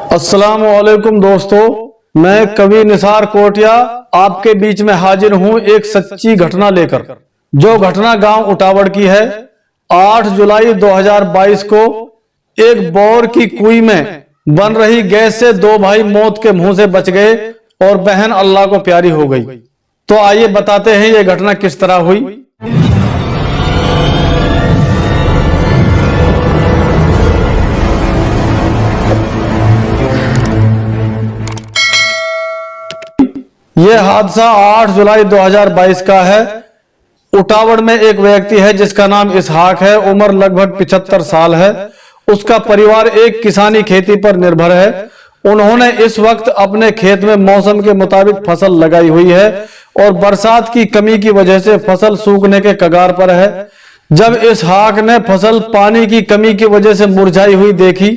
अस्सलाम वालेकुम दोस्तों, मैं कवि निसार कोटिया आपके बीच में हाजिर हूं एक सच्ची घटना लेकर। जो घटना गांव उटावड़ की है। 8 जुलाई 2022 को एक बोर की कुई में बन रही गैस से दो भाई मौत के मुंह से बच गए और बहन अल्लाह को प्यारी हो गई। तो आइए बताते हैं ये घटना किस तरह हुई। यह हादसा 8 जुलाई 2022 का है। उटावड़ में एक व्यक्ति है जिसका नाम इसहाक है। उम्र लगभग 75 साल है। उसका परिवार एक किसानी खेती पर निर्भर है। उन्होंने इस वक्त अपने खेत में मौसम के मुताबिक फसल लगाई हुई है और बरसात की कमी की वजह से फसल सूखने के कगार पर है। जब इसहाक ने फसल पानी की कमी की वजह से मुरझाई हुई देखी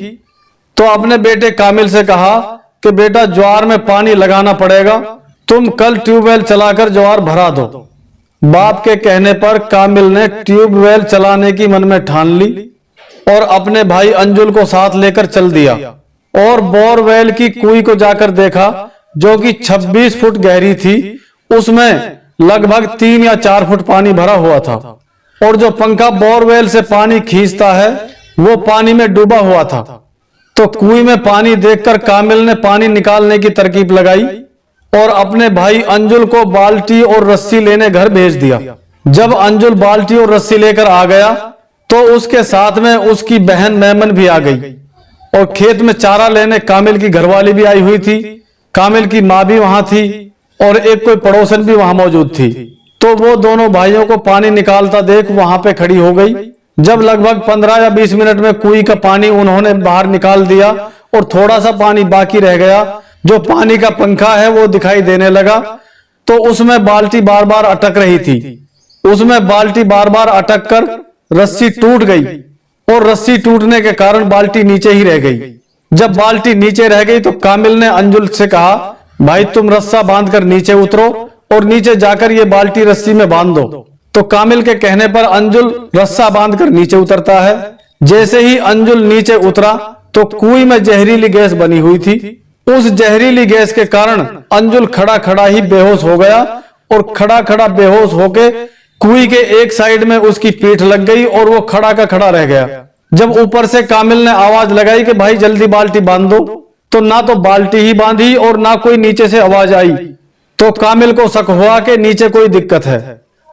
तो अपने बेटे कामिल से कहा कि बेटा, ज्वार में पानी लगाना पड़ेगा, तुम कल ट्यूबवेल चलाकर ज्वार भरा दो। बाप के कहने पर कामिल ने ट्यूबवेल चलाने की मन में ठान ली और अपने भाई अंजुल को साथ लेकर चल दिया और बोरवेल की कुई को जाकर देखा जो कि 26 फुट गहरी थी। उसमें लगभग 3 या 4 फुट पानी भरा हुआ था और जो पंखा बोरवेल से पानी खींचता है वो पानी में डूबा हुआ था। तो कुई में पानी देखकर कामिल ने पानी निकालने की तरकीब लगाई और अपने भाई अंजुल को बाल्टी और रस्सी लेने घर भेज दिया। जब अंजुल बाल्टी और रस्सी लेकर आ गया तो उसके साथ में उसकी बहन मेमन भी आ गई और खेत में चारा लेने कामिल की घरवाली भी आई हुई थी। कामिल की माँ भी वहां थी और एक कोई पड़ोसन भी वहां मौजूद थी। तो वो दोनों भाइयों को पानी निकालता देख वहां पे खड़ी हो गई। जब लगभग 15 या 20 मिनट में कुई का पानी उन्होंने बाहर निकाल दिया और थोड़ा सा पानी बाकी रह गया, जो पानी का पंखा है वो दिखाई देने लगा, तो उसमें बाल्टी बार बार अटक रही थी। उसमें बाल्टी बार बार अटक कर रस्सी टूट गई और रस्सी टूटने के कारण बाल्टी नीचे ही रह गई। जब बाल्टी नीचे रह गई तो कामिल ने अंजुल से कहा, भाई तुम रस्सा बांधकर नीचे उतरो और नीचे जाकर ये बाल्टी रस्सी में बांध दो। तो कामिल के कहने पर अंजुल रस्सा बांधकर नीचे उतरता है। जैसे ही अंजुल नीचे उतरा तो कुएं में जहरीली गैस बनी हुई थी। उस जहरीली गैस के कारण अंजुल खड़ा खड़ा ही बेहोश हो गया और खड़ा खड़ा बेहोश होके कुएं के एक साइड में उसकी पीठ लग गई और वो खड़ा का खड़ा रह गया। जब ऊपर से कामिल ने आवाज लगाई कि भाई जल्दी बाल्टी बांध दो, तो ना तो बाल्टी ही बांधी और ना कोई नीचे से आवाज आई। तो कामिल को शक हुआ कि नीचे कोई दिक्कत है।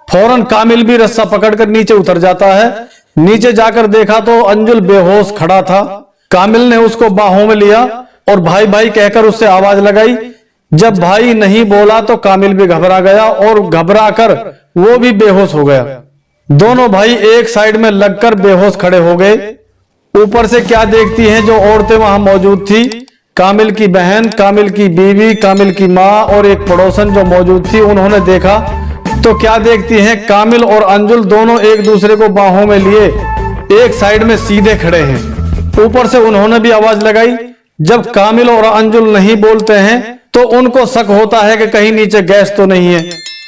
फौरन कामिल भी रस्सा पकड़कर नीचे उतर जाता है। नीचे जाकर देखा तो अंजुल बेहोश खड़ा था। कामिल ने उसको बाहों में लिया और भाई भाई कहकर उससे आवाज लगाई। जब भाई नहीं बोला तो कामिल भी घबरा गया और घबरा कर वो भी बेहोश हो गया। दोनों भाई एक साइड में लगकर बेहोश खड़े हो गए। ऊपर से क्या देखती हैं जो औरतें वहां मौजूद थी, कामिल की बहन, कामिल की बीवी, कामिल की माँ और एक पड़ोसन जो मौजूद थी, उन्होंने देखा तो क्या देखती हैं, कामिल और अंजुल दोनों एक दूसरे को बाहों में लिए एक साइड में सीधे खड़े हैं। ऊपर से उन्होंने भी आवाज लगाई। जब कामिल और अंजुल नहीं बोलते हैं तो उनको शक होता है कि कहीं नीचे गैस तो नहीं है।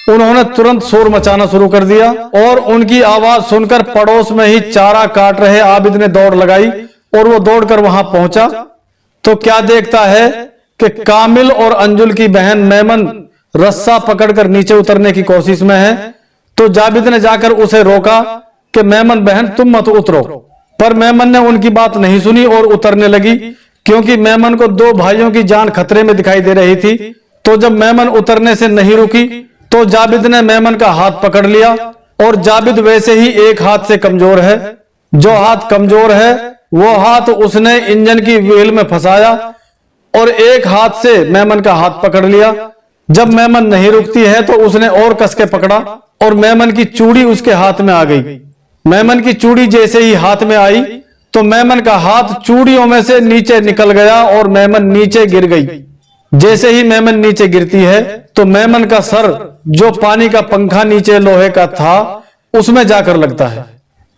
उन्होंने तुरंत शोर मचाना शुरू कर दिया और उनकी आवाज सुनकर पड़ोस में ही चारा काट रहे आबिद ने दौड़ लगाई और वो दौड़कर वहां पहुंचा तो क्या देखता है कि कामिल और अंजुल की बहन मेमन रस्सा पकड़कर नीचे उतरने की कोशिश में है। तो जाबिद ने जाकर उसे रोका कि मेमन बहन तुम मत उतरो, पर मेमन ने उनकी बात नहीं सुनी और उतरने लगी क्योंकि मेमन को दो भाइयों की जान खतरे में दिखाई दे रही थी। तो जब मेमन उतरने से नहीं रुकी तो जाबिद ने मेमन का हाथ पकड़ लिया और जाबिद वैसे ही एक हाथ से कमजोर है। जो हाथ कमजोर है वो हाथ उसने इंजन की व्हील में फंसाया और एक हाथ से मेमन का हाथ पकड़ लिया। जब मेमन नहीं रुकती है तो उसने और कस के पकड़ा और मेमन की चूड़ी उसके हाथ में आ गई। मेमन की चूड़ी जैसे ही हाथ में आई तो मेमन का हाथ चूड़ियों में से नीचे निकल गया और मेमन नीचे गिर गई। जैसे ही मेमन नीचे गिरती है तो मेमन का सर, जो पानी का पंखा नीचे लोहे का था, उसमें जाकर लगता है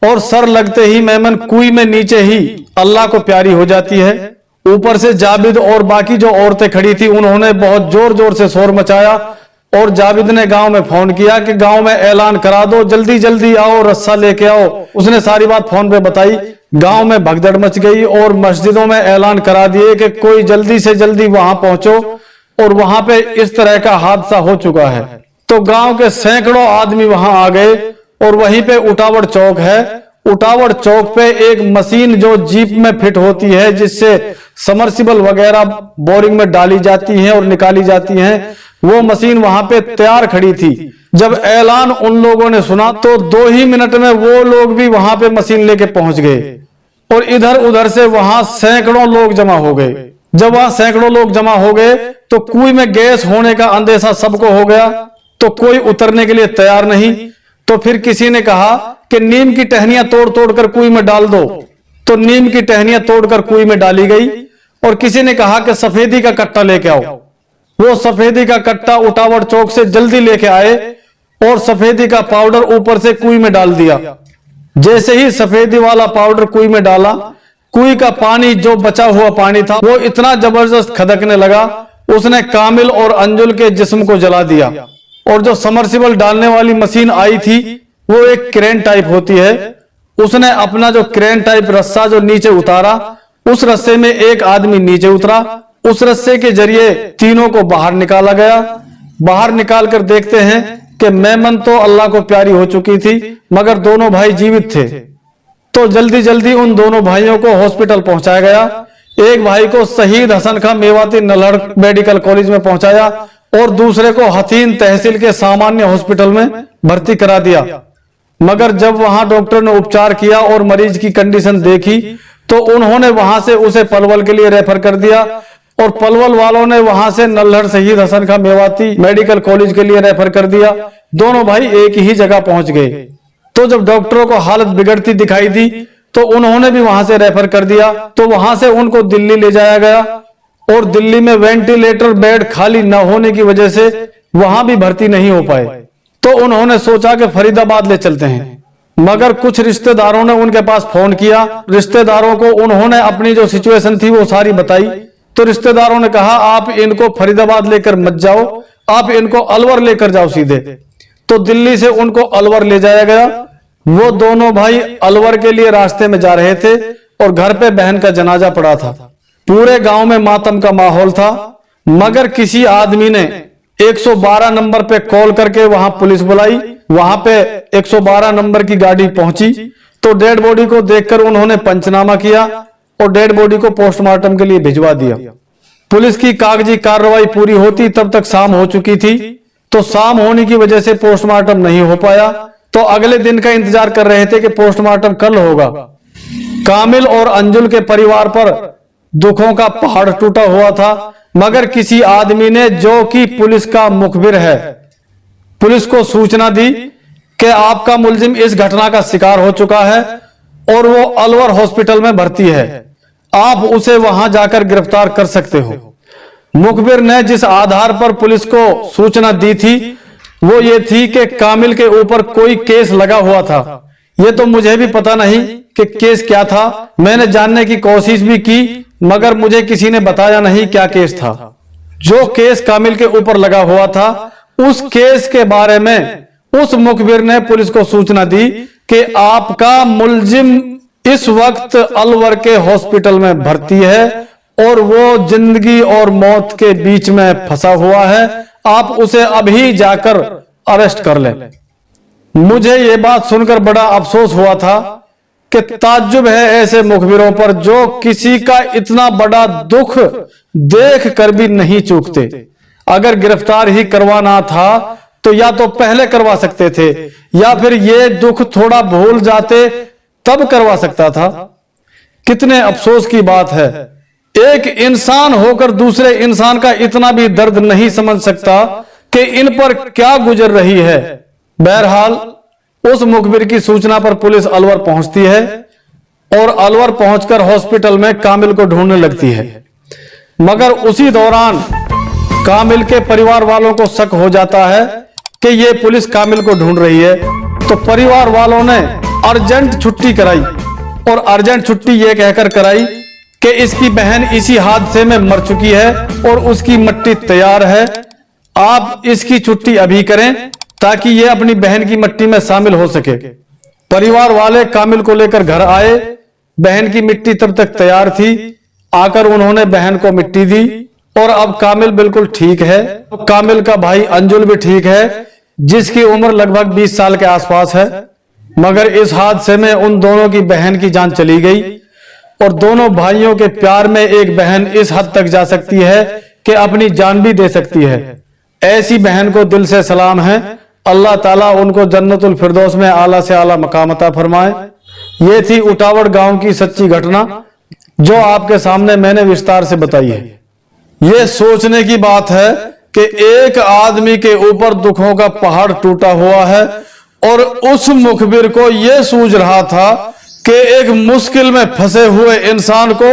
और सर लगते ही मेमन कुएं में नीचे ही अल्लाह को प्यारी हो जाती है। ऊपर से जाबिद और बाकी जो औरतें खड़ी थी उन्होंने बहुत जोर जोर से शोर मचाया और जाबिद ने गांव में फोन किया कि गांव में ऐलान करा दो, जल्दी जल्दी आओ, रस्सा लेके आओ। उसने सारी बात फोन पे बताई। गांव में भगदड़ मच गई और मस्जिदों में ऐलान करा दिए कि कोई जल्दी से जल्दी वहां पहुंचो, और वहां पे इस तरह का हादसा हो चुका है। तो गांव के सैकड़ों आदमी वहां आ गए और वहीं पे उटावड़ चौक है। उटावड़ चौक पे एक मशीन जो जीप में फिट होती है, जिससे समर्सिबल वगैरह बोरिंग में डाली जाती है और निकाली जाती है, वो मशीन वहां पे तैयार खड़ी थी। जब ऐलान उन लोगों ने सुना तो 2 ही मिनट में वो लोग भी वहां पे मशीन लेके पहुंच गए और इधर उधर से वहां सैकड़ों लोग जमा हो गए। जब वहां सैकड़ों लोग जमा हो गए तो कुएं में गैस होने का अंदेशा सबको हो गया, तो कोई उतरने के लिए तैयार नहीं। तो फिर किसी ने कहा कि नीम की टहनियां तोड़ तोड़ कर कुएं में डाल दो, तो नीम की टहनियां तोड़कर कुएं में डाली गई। और किसी ने कहा कि सफेदी का कट्टा लेके आओ। वो सफेदी का कट्टा उटावड़ चौक से जल्दी लेके आए और सफेदी का पाउडर ऊपर से कुएं में डाल दिया। जैसे ही सफेदी वाला पाउडर कुएं में डाला, कुएं का पानी जो बचा हुआ पानी था वो इतना जबरदस्त खदकने लगा, उसने कामिल और अंजुल के जिस्म को जला दिया। और जो समर्सिबल डालने वाली मशीन आई थी वो एक क्रेन टाइप होती है, उसने अपना जो क्रेन टाइप रस्सा जो नीचे उतारा, उस रस्से में एक आदमी नीचे उतरा। उस रस्से के जरिए तीनों को बाहर निकाला गया। बाहर निकाल कर देखते हैं कि मेमन तो अल्लाह को प्यारी हो चुकी थी, मगर दोनों भाई जीवित थे। तो जल्दी जल्दी उन दोनों भाइयों को हॉस्पिटल पहुंचाया गया। एक भाई को शहीद हसन खां मेवाती नल्हड़ मेडिकल कॉलेज में पहुंचाया और दूसरे को हथीन तहसील के सामान्य हॉस्पिटल में भर्ती करा दिया। मगर जब वहां डॉक्टर ने उपचार किया और मरीज की कंडीशन देखी तो उन्होंने वहां से उसे पलवल के लिए रेफर कर दिया और पलवल वालों ने वहां से नल्हड़ शहीद हसन खां मेवाती मेडिकल कॉलेज के लिए रेफर कर दिया। दोनों भाई एक ही जगह पहुंच गए। तो जब डॉक्टरों को हालत बिगड़ती दिखाई दी तो उन्होंने भी वहां से रेफर कर दिया। तो वहां से उनको दिल्ली ले जाया गया और दिल्ली में वेंटिलेटर बेड खाली न होने की वजह से वहां भी भर्ती नहीं हो पाए। तो उन्होंने सोचा कि फरीदाबाद ले चलते हैं, मगर कुछ रिश्तेदारों ने उनके पास फोन किया। रिश्तेदारों को उन्होंने अपनी जो सिचुएशन थी वो सारी बताई। तो रिश्तेदारों ने कहा आप इनको फरीदाबाद लेकर मत जाओ, आप इनको अलवर लेकर जाओ सीधे। तो दिल्ली से उनको अलवर ले जाया गया। वो दोनों भाई अलवर के लिए रास्ते में जा रहे थे और घर पे बहन का जनाजा पड़ा था। पूरे गांव में मातम का माहौल था, मगर किसी आदमी ने 112 नंबर पे कॉल करके वहां पुलिस बुलाई। वहां पे 112 नंबर की गाड़ी पहुंची तो डेड बॉडी को देखकर उन्होंने पंचनामा किया और डेड बॉडी को पोस्टमार्टम के लिए भिजवा दिया। पुलिस की कागजी कार्रवाई पूरी होती तब तक शाम हो चुकी थी। तो शाम होने की वजह से पोस्टमार्टम नहीं हो पाया। तो अगले दिन का इंतजार कर रहे थे कि पोस्टमार्टम कल होगा। कामिल और अंजुल के परिवार पर दुखों का पहाड़ टूटा हुआ था, मगर किसी आदमी ने, जो कि पुलिस का मुखबिर है, पुलिस को सूचना दी कि आपका मुलजिम इस घटना का शिकार हो चुका है और वो अलवर हॉस्पिटल में भर्ती है, आप उसे वहां जाकर गिरफ्तार कर सकते हो। मुखबिर ने जिस आधार पर पुलिस को सूचना दी थी वो ये थी कि कामिल के ऊपर कोई केस लगा हुआ था। ये तो मुझे भी पता नहीं कि केस क्या था, मैंने जानने की कोशिश भी की मगर मुझे किसी ने बताया नहीं क्या केस था। जो केस कामिल के ऊपर लगा हुआ था उस केस के बारे में उस मुखबिर ने पुलिस को सूचना दी कि आपका मुलजिम इस वक्त अलवर के हॉस्पिटल में भर्ती है और वो जिंदगी और मौत के बीच में फंसा हुआ है, आप उसे अभी जाकर अरेस्ट कर लें। मुझे ये बात सुनकर बड़ा अफसोस हुआ था कि ताज्जुब है ऐसे मुखबिरों पर जो किसी का इतना बड़ा दुख देख कर भी नहीं चूकते। अगर गिरफ्तार ही करवाना था तो या तो पहले करवा सकते थे या फिर ये दुख थोड़ा भूल जाते तब करवा सकता था। कितने अफसोस की बात है, एक इंसान होकर दूसरे इंसान का इतना भी दर्द नहीं समझ सकता कि इन पर क्या गुजर रही है। बहरहाल उस मुखबिर की सूचना पर पुलिस अलवर पहुंचती है और अलवर पहुंचकर हॉस्पिटल में कामिल को ढूंढने लगती है। मगर उसी दौरान कामिल के परिवार वालों को शक हो जाता है कि ये पुलिस कामिल को ढूंढ रही है। तो परिवार वालों ने अर्जेंट छुट्टी कराई और अर्जेंट छुट्टी ये कहकर कराई कि इसकी बहन इसी हादसे में मर चुकी है और उसकी मट्टी तैयार है, आप इसकी छुट्टी अभी करें ताकि ये अपनी बहन की मट्टी में शामिल हो सके। परिवार वाले कामिल को लेकर घर आए बहन की मिट्टी तब तक तैयार थी, आकर उन्होंने बहन को मिट्टी दी और अब कामिल बिल्कुल ठीक है। कामिल का भाई अंजुल भी ठीक है, जिसकी उम्र लगभग 20 साल के आसपास है। मगर इस हादसे में उन दोनों की बहन की जान चली गई और दोनों भाइयों के प्यार में एक बहन इस हद तक जा सकती है कि अपनी जान भी दे सकती है। ऐसी बहन को दिल से सलाम है। अल्लाह ताला उनको जन्नतुल फिरदौस में आला से आला मकाम अता फरमाए। ये थी उटावड़ गांव की सच्ची घटना जो आपके सामने मैंने विस्तार से बताई है। ये सोचने की बात है कि एक आदमी के ऊपर दुखों का पहाड़ टूटा हुआ है और उस मुखबिर को यह सूझ रहा था कि एक मुश्किल में फंसे हुए इंसान को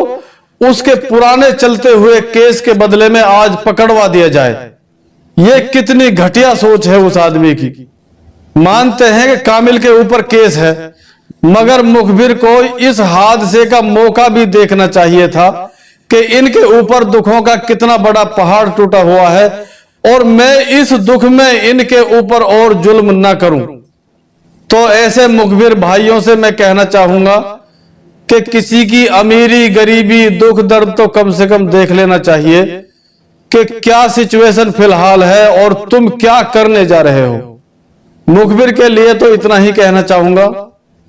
उसके पुराने चलते हुए केस के बदले में आज पकड़वा दिया जाए। यह कितनी घटिया सोच है उस आदमी की। मानते हैं कि कामिल के ऊपर केस है, मगर मुखबिर को इस हादसे का मौका भी देखना चाहिए था कि इनके ऊपर दुखों का कितना बड़ा पहाड़ टूटा हुआ है और मैं इस दुख में इनके ऊपर और जुल्म ना करूं। तो ऐसे मुखबिर भाइयों से मैं कहना चाहूंगा कि किसी की अमीरी, गरीबी, दुख दर्द तो कम से कम देख लेना चाहिए कि क्या सिचुएशन फिलहाल है और तुम क्या करने जा रहे हो। मुखबिर के लिए तो इतना ही कहना चाहूंगा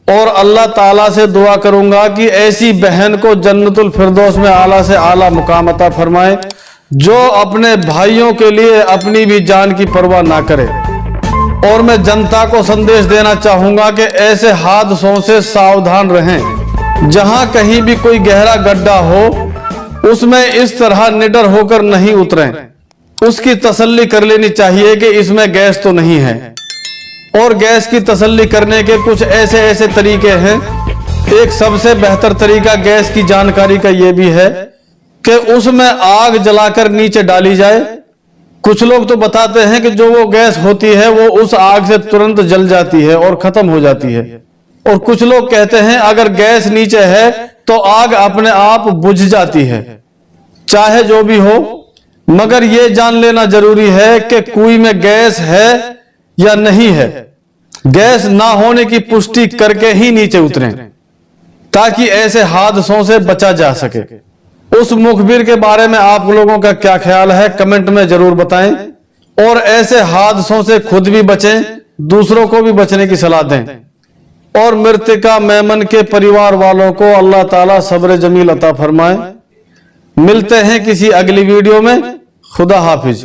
और अल्लाह ताला से दुआ करूंगा कि ऐसी बहन को जन्नतुल फिरदौस में आला से आला मुकाम अता फरमाए, जो अपने भाइयों के लिए अपनी भी जान की परवाह ना करे। और मैं जनता को संदेश देना चाहूंगा कि ऐसे हादसों से सावधान रहें। जहां कहीं भी कोई गहरा गड्ढा हो उसमें इस तरह निडर होकर नहीं उतरें। उसकी तसल्ली कर लेनी चाहिए कि इसमें गैस तो नहीं है। और गैस की तसल्ली करने के कुछ ऐसे ऐसे तरीके हैं। एक सबसे बेहतर तरीका गैस की जानकारी का यह भी है कि उसमें आग जलाकर नीचे डाली जाए। कुछ लोग तो बताते हैं कि जो वो गैस होती है वो उस आग से तुरंत जल जाती है और खत्म हो जाती है। और कुछ लोग कहते हैं अगर गैस नीचे है तो आग अपने आप बुझ जाती है। चाहे जो भी हो, मगर यह जान लेना जरूरी है कि कुएं में गैस है या नहीं है। गैस ना होने की पुष्टि करके ही नीचे उतरें ताकि ऐसे हादसों से बचा जा सके। उस मुखबिर के बारे में आप लोगों का क्या ख्याल है, कमेंट में जरूर बताएं। और ऐसे हादसों से खुद भी बचें, दूसरों को भी बचने की सलाह दें। और मृतका मेमन के परिवार वालों को अल्लाह ताला सब्र जमील अता फरमाए। मिलते हैं किसी अगली वीडियो में। खुदा हाफिज।